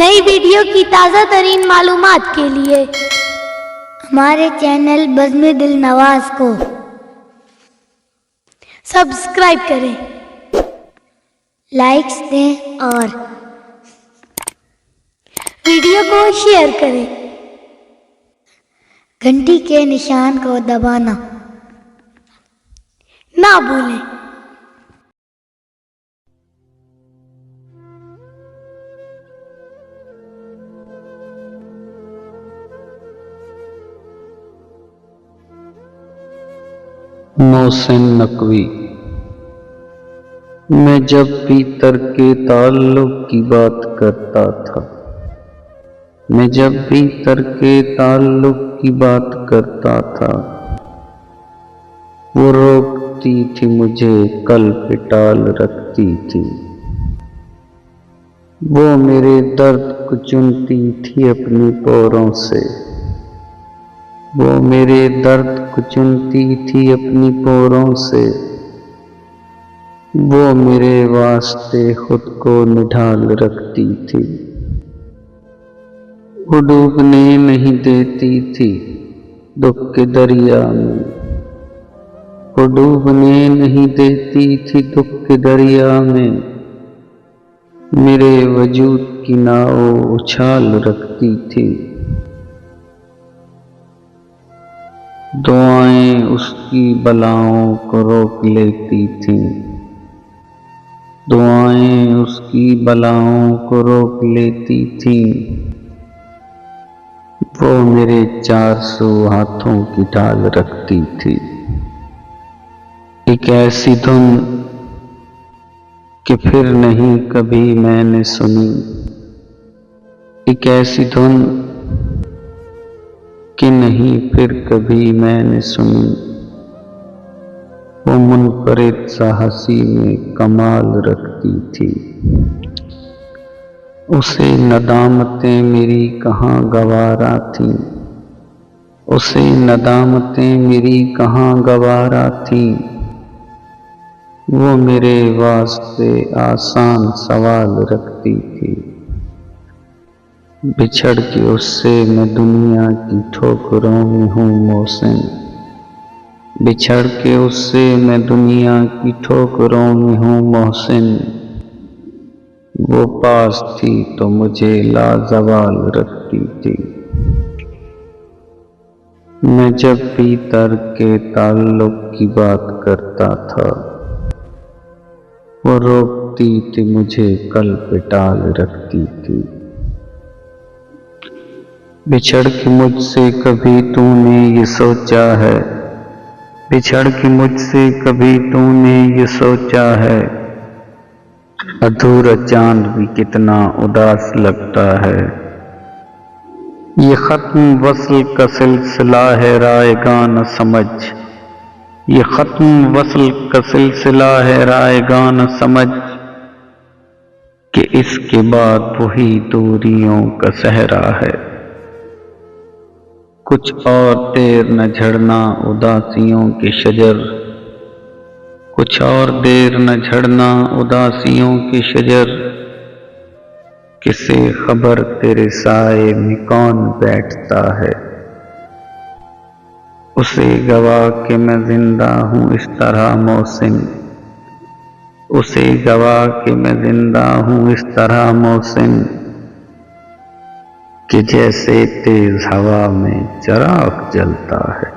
नई वीडियो की ताज़ा तरीन मालूमात के लिए हमारे चैनल बज़्म दिल नवाज को सब्सक्राइब करें, लाइक्स दें और वीडियो को शेयर करें। घंटी के निशान को दबाना ना भूलें। मोहसिन नकवी। मैं जब भी तर्के ताल्लुक की बात करता था, मैं जब भी तर्के ताल्लुक की बात करता था, वो रोकती थी मुझे, कल पे टाल रखती थी। वो मेरे दर्द को चुनती थी अपनी पोरों से, वो मेरे दर्द को चुनती थी अपनी पोरों से। वो मेरे वास्ते खुद को निढाल रखती थी। वो डूबने नहीं देती थी दुख के दरिया में, वो डूबने नहीं देती थी दुख के दरिया में। मेरे वजूद की नाव उछाल रखती थी। दुआएं उसकी बलाओं को रोक लेती थीं, दुआएं उसकी बलाओं को रोक लेती थीं। वो मेरे 400 हाथों की ढाल रखती थी। एक ऐसी धुन कि फिर नहीं कभी मैंने सुनी, एक ऐसी धुन कि नहीं फिर कभी मैंने सुनी। वो मुनफरिद सा हंसी में कमाल रखती थी। उसे नदामतें मेरी कहाँ गवारा थीं, उसे नदामतें मेरी कहाँ गवारा थीं। वो मेरे वास्ते आसान सवाल रखती थी। बिछड़ के उससे मैं दुनिया की ठोकरों में हूँ मोहसिन, बिछड़ के उससे मैं दुनिया की ठोकरों में हूँ मोहसिन। वो पास थी तो मुझे लाजवाल रखती थी। मैं जब भी तर्के ताल्लुक की बात करता था, वो रोकती थी मुझे, कल पे टाल रखती थी। बिछड़ के मुझसे कभी तूने ये सोचा है, बिछड़ के मुझसे कभी तूने ये सोचा है, अधूरा चांद भी कितना उदास लगता है। ये खत्म वस्ल का सिलसिला है रायगा न समझ, ये खत्म वस्ल का सिलसिला है रायगा न समझ, कि इसके बाद वही दूरियों का सहरा है। कुछ और देर न झड़ना उदासियों के शजर, कुछ और देर न झड़ना उदासियों के शजर, किसे खबर तेरे साए में कौन बैठता है। उसे गवा के मैं जिंदा हूँ इस तरह मोहसिन, उसे गवा के मैं जिंदा हूँ इस तरह मोहसिन, कि जैसे तेज हवा में चराग जलता है।